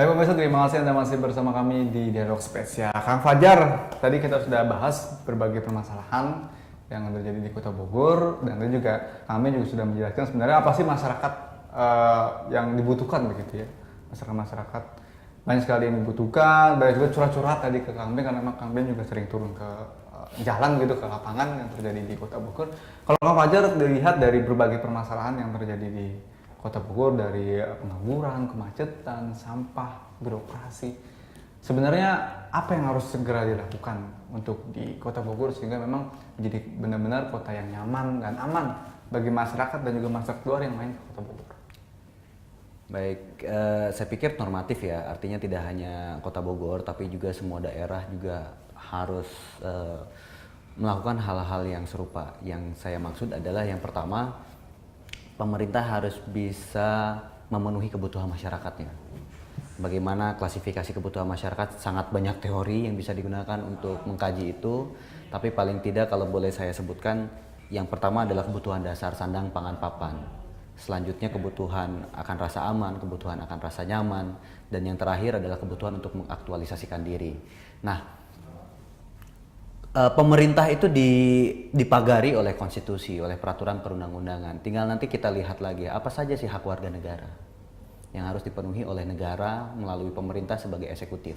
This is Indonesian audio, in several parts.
Baik pemirsa, terima kasih Anda masih bersama kami di Dialog Spesial. Kang Fajar, tadi kita sudah bahas berbagai permasalahan yang terjadi di Kota Bogor, dan tadi juga kami juga sudah menjelaskan sebenarnya apa sih masyarakat yang dibutuhkan begitu ya. Masyarakat banyak sekali yang dibutuhkan, banyak juga curhat-curhat tadi ke Kang Ben, karena memang Kang Ben juga sering turun ke jalan gitu, ke lapangan yang terjadi di Kota Bogor. Kalau Kang Fajar dilihat dari berbagai permasalahan yang terjadi di Kota Bogor, dari pengangguran, kemacetan, sampah, birokrasi. Sebenarnya apa yang harus segera dilakukan untuk di Kota Bogor sehingga memang menjadi benar-benar kota yang nyaman dan aman bagi masyarakat dan juga masyarakat luar yang main ke Kota Bogor? Baik, saya pikir normatif ya, artinya tidak hanya Kota Bogor, tapi juga semua daerah juga harus melakukan hal-hal yang serupa. Yang saya maksud adalah yang pertama, pemerintah harus bisa memenuhi kebutuhan masyarakatnya. Bagaimana klasifikasi kebutuhan masyarakat, sangat banyak teori yang bisa digunakan untuk mengkaji itu, tapi paling tidak kalau boleh saya sebutkan, yang pertama adalah kebutuhan dasar sandang, pangan, papan. Selanjutnya kebutuhan akan rasa aman, kebutuhan akan rasa nyaman, dan yang terakhir adalah kebutuhan untuk mengaktualisasikan diri. Nah, pemerintah itu dipagari oleh konstitusi, oleh peraturan perundang-undangan. Tinggal nanti kita lihat lagi apa saja sih hak warga negara yang harus dipenuhi oleh negara melalui pemerintah sebagai eksekutif.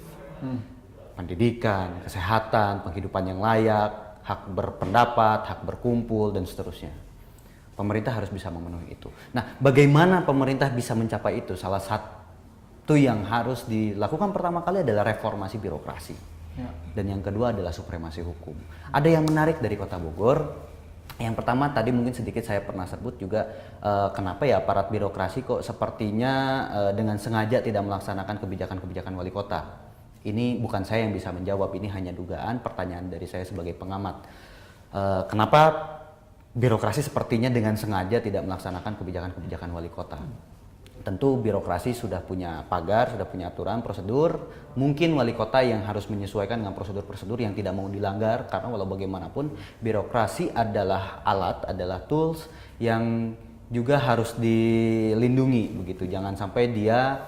Pendidikan, kesehatan, penghidupan yang layak, hak berpendapat, hak berkumpul, dan seterusnya. Pemerintah harus bisa memenuhi itu. Nah, bagaimana pemerintah bisa mencapai itu? Salah satu yang harus dilakukan pertama kali adalah reformasi birokrasi. Ya. Dan yang kedua adalah supremasi hukum. Ada yang menarik dari Kota Bogor. Yang pertama tadi mungkin sedikit saya pernah sebut juga, kenapa ya aparat birokrasi kok sepertinya dengan sengaja tidak melaksanakan kebijakan-kebijakan wali kota. Ini bukan saya yang bisa menjawab, ini hanya dugaan, pertanyaan dari saya sebagai pengamat. Kenapa birokrasi sepertinya dengan sengaja tidak melaksanakan kebijakan-kebijakan wali kota? Tentu birokrasi sudah punya pagar, sudah punya aturan, prosedur. Mungkin wali kota yang harus menyesuaikan dengan prosedur-prosedur yang tidak mau dilanggar, karena walau bagaimanapun birokrasi adalah alat, adalah tools yang juga harus dilindungi begitu. Jangan sampai dia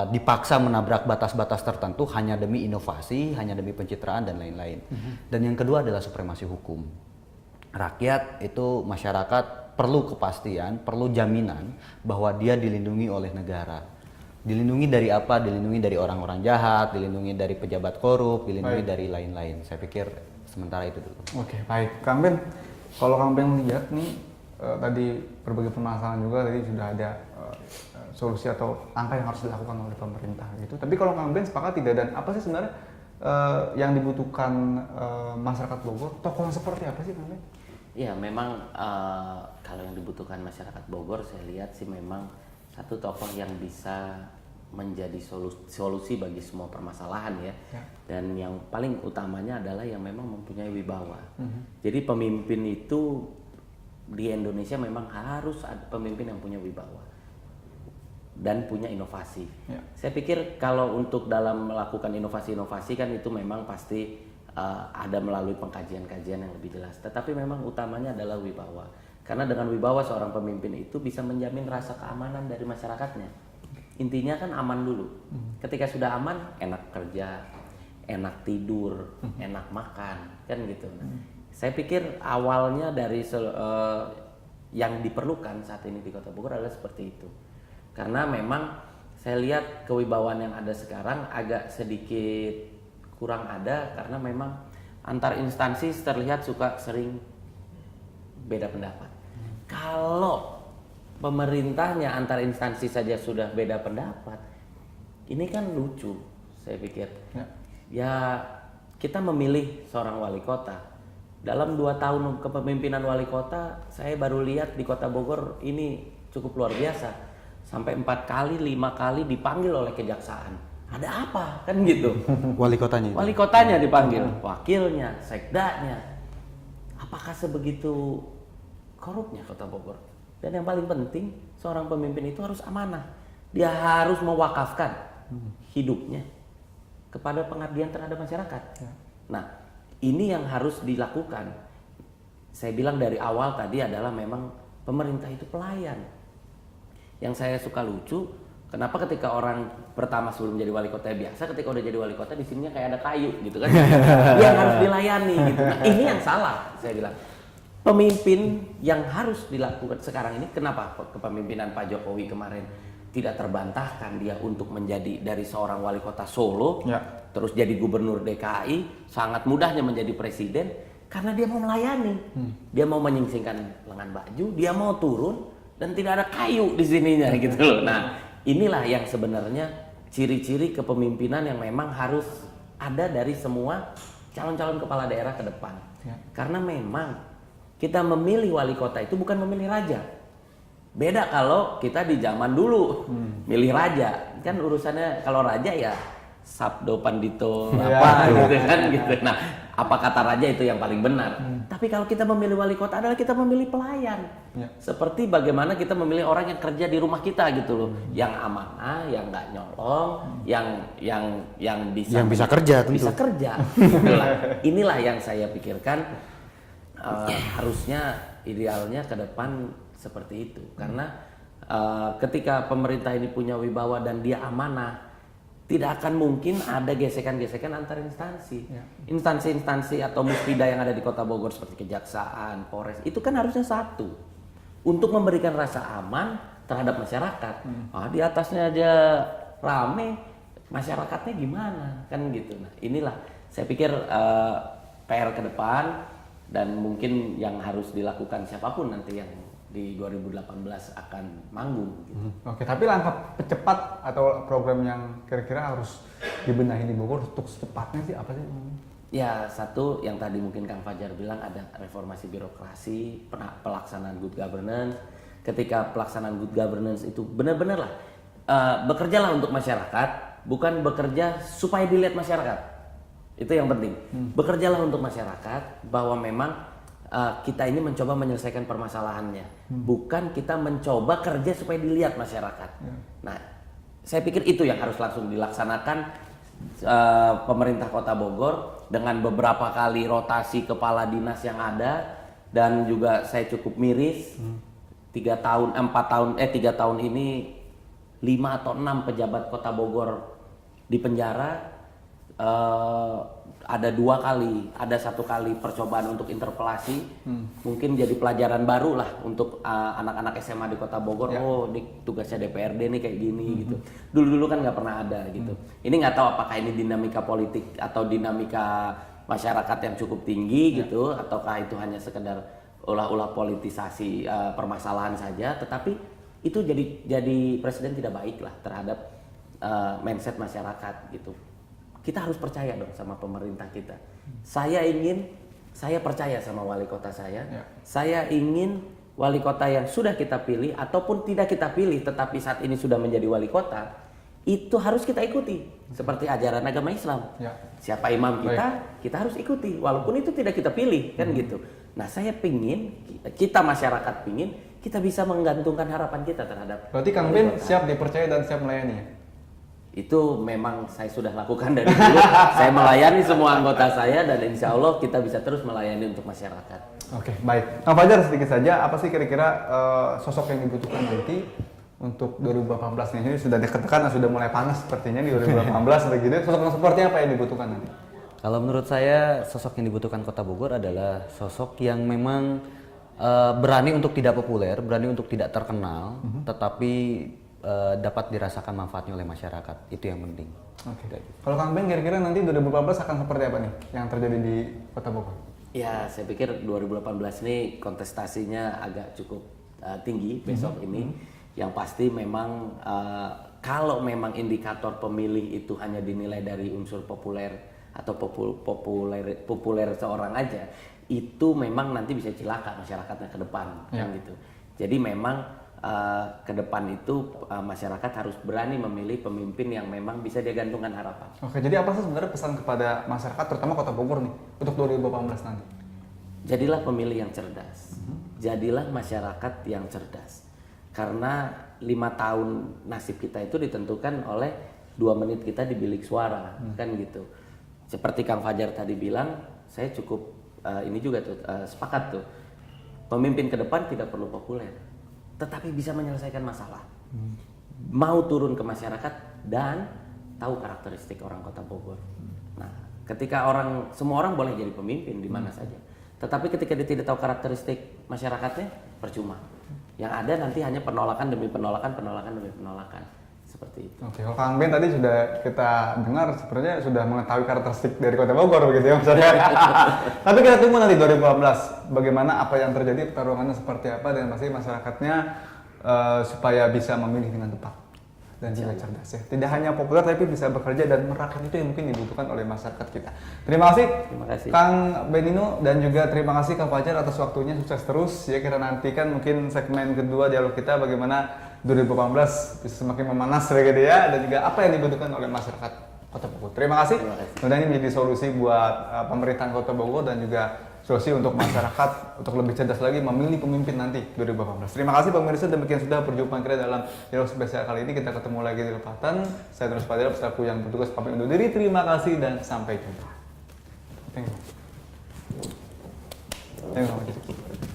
dipaksa menabrak batas-batas tertentu hanya demi inovasi, hanya demi pencitraan dan lain-lain. Dan yang kedua adalah supremasi hukum. Rakyat itu, masyarakat perlu kepastian, perlu jaminan bahwa dia dilindungi oleh negara. Dilindungi dari apa? Dilindungi dari orang-orang jahat, dilindungi dari pejabat korup, dilindungi dari lain-lain. Saya pikir sementara itu dulu. Oke, baik. Kang Ben, kalau Kang Ben lihat nih, tadi berbagai permasalahan juga tadi sudah ada solusi atau langkah yang harus dilakukan oleh pemerintah gitu. Tapi kalau Kang Ben sepakat tidak, dan apa sih sebenarnya yang dibutuhkan masyarakat Bogor? Tokoh seperti apa sih Kang Ben? Ya memang kalau yang dibutuhkan masyarakat Bogor, saya lihat sih memang satu tokoh yang bisa menjadi solusi bagi semua permasalahan ya. Dan yang paling utamanya adalah yang memang mempunyai wibawa. Jadi pemimpin itu di Indonesia memang harus ada pemimpin yang punya wibawa dan punya inovasi. Saya pikir kalau untuk dalam melakukan inovasi-inovasi kan itu memang pasti ada melalui pengkajian-kajian yang lebih jelas. Tetapi memang utamanya adalah wibawa. Karena dengan wibawa seorang pemimpin itu bisa menjamin rasa keamanan dari masyarakatnya. Intinya kan aman dulu. Ketika sudah aman, enak kerja, enak tidur, enak makan, kan gitu. Saya pikir awalnya dari yang diperlukan saat ini di Kota Bogor adalah seperti itu. Karena memang saya lihat kewibawaan yang ada sekarang agak sedikit kurang ada, karena memang antar instansi terlihat suka sering beda pendapat. Kalau pemerintahnya antar instansi saja sudah beda pendapat, ini kan lucu, saya pikir. Ya kita memilih seorang wali kota. Dalam 2 tahun kepemimpinan wali kota, saya baru lihat di Kota Bogor ini cukup luar biasa. Sampai 4 kali, 5 kali dipanggil oleh kejaksaan. Ada apa? Kan gitu. Wali kotanya? Wali kotanya dipanggil, wakilnya, sekdanya. Apakah sebegitu korupnya Kota Bogor? Dan yang paling penting, seorang pemimpin itu harus amanah. Dia harus mewakafkan hidupnya kepada pengabdian terhadap masyarakat. Nah, ini yang harus dilakukan. Saya bilang dari awal tadi adalah memang pemerintah itu pelayan. Yang saya suka lucu, Kenapa ketika orang pertama sebelum jadi wali kota biasa, ketika udah jadi wali kota di sininya kayak ada kayu gitu kan, yang harus dilayani gitu. Nah ini yang salah, saya bilang. Pemimpin yang harus dilakukan sekarang ini, kenapa kepemimpinan Pak Jokowi kemarin tidak terbantahkan dia untuk menjadi dari seorang wali kota Solo, terus jadi gubernur DKI, sangat mudahnya menjadi presiden, karena dia mau melayani, dia mau menyingsingkan lengan baju, dia mau turun dan tidak ada kayu di sininya gitu loh. Nah inilah yang sebenarnya ciri-ciri kepemimpinan yang memang harus ada dari semua calon-calon kepala daerah ke depan, karena memang kita memilih wali kota itu bukan memilih raja. Beda kalau kita di zaman dulu milih raja, kan urusannya kalau raja ya sabdo pandito apa gitu kan gitu. Nah, apa kata raja itu yang paling benar. Tapi kalau kita memilih wali kota adalah kita memilih pelayan. Seperti bagaimana kita memilih orang yang kerja di rumah kita gitu loh, yang amanah, yang nggak nyolong, yang bisa kerja tentu. Bisa kerja. Inilah yang saya pikirkan. Harusnya idealnya ke depan seperti itu, karena ketika pemerintah ini punya wibawa dan dia amanah, tidak akan mungkin ada gesekan-gesekan antar instansi. Instansi-instansi atau muspida yang ada di Kota Bogor seperti Kejaksaan, Polres itu kan harusnya satu untuk memberikan rasa aman terhadap masyarakat. Di atasnya aja rame, masyarakatnya gimana kan gitu. Nah inilah saya pikir PR ke depan. Dan mungkin yang harus dilakukan siapapun nanti yang di 2018 akan manggung. Gitu. Oke, tapi langkah cepat atau program yang kira-kira harus dibenahi di Bogor untuk secepatnya sih apa sih? Ya satu yang tadi mungkin Kang Fajar bilang ada reformasi birokrasi, pelaksanaan good governance. Ketika pelaksanaan good governance itu benar-benar lah bekerjalah untuk masyarakat, bukan bekerja supaya dilihat masyarakat. Itu yang penting. Bekerjalah untuk masyarakat, bahwa memang kita ini mencoba menyelesaikan permasalahannya, bukan kita mencoba kerja supaya dilihat masyarakat. Nah, saya pikir itu yang harus langsung dilaksanakan pemerintah Kota Bogor dengan beberapa kali rotasi kepala dinas yang ada, dan juga saya cukup miris 3 tahun ini 5 atau 6 pejabat Kota Bogor di penjara. Ada 2 kali, ada 1 kali percobaan untuk interpelasi, mungkin jadi pelajaran baru lah untuk anak-anak SMA di Kota Bogor. Oh, ini tugasnya DPRD nih kayak gini gitu. Dulu kan nggak pernah ada gitu. Ini nggak tahu apakah ini dinamika politik atau dinamika masyarakat yang cukup tinggi gitu, ataukah itu hanya sekedar ulah-ulah politisasi permasalahan saja. Tetapi itu jadi presiden tidak baik lah terhadap mindset masyarakat gitu. Kita harus percaya dong sama pemerintah kita. Saya percaya sama wali kota saya. Saya ingin wali kota yang sudah kita pilih ataupun tidak kita pilih tetapi saat ini sudah menjadi wali kota, itu harus kita ikuti. Seperti ajaran agama Islam. Siapa imam kita harus ikuti walaupun itu tidak kita pilih kan gitu. Nah, saya pingin, kita masyarakat pingin kita bisa menggantungkan harapan kita terhadap. Berarti Kang Ben siap dipercaya dan siap melayani. Itu memang saya sudah lakukan dari dulu. Saya melayani semua anggota saya dan insya Allah kita bisa terus melayani untuk masyarakat. Oke, baik. Kang Fajar, sedikit saja, apa sih kira-kira sosok yang dibutuhkan nanti untuk 2018 ini? Sudah dikatakan sudah mulai panas sepertinya di 2018 begini. Sosok yang seperti apa yang dibutuhkan nanti? Kalau menurut saya sosok yang dibutuhkan Kota Bogor adalah sosok yang memang berani untuk tidak populer, berani untuk tidak terkenal, tetapi dapat dirasakan manfaatnya oleh masyarakat. Itu yang penting. Oke. Kalau Kang Ben kira-kira nanti 2018 akan seperti apa nih yang terjadi di Kota Bogor? Ya, saya pikir 2018 ini kontestasinya agak cukup tinggi besok ini. Yang pasti memang kalau memang indikator pemilih itu hanya dinilai dari unsur populer atau populer seorang aja, itu memang nanti bisa celaka masyarakatnya ke depan kan gitu. Jadi memang ke depan itu masyarakat harus berani memilih pemimpin yang memang bisa dia gantungkan harapan. Oke, jadi apa sih sebenarnya pesan kepada masyarakat terutama Kota Bogor nih untuk 2018 nanti? Jadilah pemilih yang cerdas. Jadilah masyarakat yang cerdas. Karena 5 tahun nasib kita itu ditentukan oleh 2 menit kita di bilik suara, kan gitu. Seperti Kang Fajar tadi bilang, saya cukup ini juga tuh sepakat tuh. Pemimpin ke depan tidak perlu populer, tetapi bisa menyelesaikan masalah. mau turun ke masyarakat dan tahu karakteristik orang Kota Bogor. Nah, ketika semua orang boleh jadi pemimpin di mana saja. Tetapi ketika dia tidak tahu karakteristik masyarakatnya, percuma. Yang ada nanti hanya penolakan demi penolakan, penolakan demi penolakan. Seperti itu. Oke, kalau Kang Ben tadi sudah kita dengar sebenarnya sudah mengetahui karakteristik dari Kota Bogor begitu ya Mas Arya. Tapi kita tunggu nanti 2018 bagaimana apa yang terjadi, pertarungannya seperti apa dan pasti masyarakatnya supaya bisa memilih dengan tepat dan juga cerdas ya. Tidak hanya populer tapi bisa bekerja dan merakyat, itu yang mungkin dibutuhkan oleh masyarakat kita. Terima kasih Kang Benino dan juga terima kasih Kang Fajar atas waktunya, sukses terus ya. Kita nantikan mungkin segmen kedua dialog kita bagaimana 2018 bisa semakin memanas begitu ya, dan juga apa yang dibutuhkan oleh masyarakat Kota Bogor. Terima kasih. Mudah ini menjadi solusi buat pemerintahan Kota Bogor dan juga solusi untuk masyarakat untuk lebih cerdas lagi memilih pemimpin nanti 2018. Terima kasih pemirsa, demikian sudah perjumpaan kita dalam dialog spesial kali ini. Kita ketemu lagi di Lepatan. Saya Terus Padilla, selaku yang bertugas pamit undur diri. Terima kasih dan sampai jumpa. Thank you.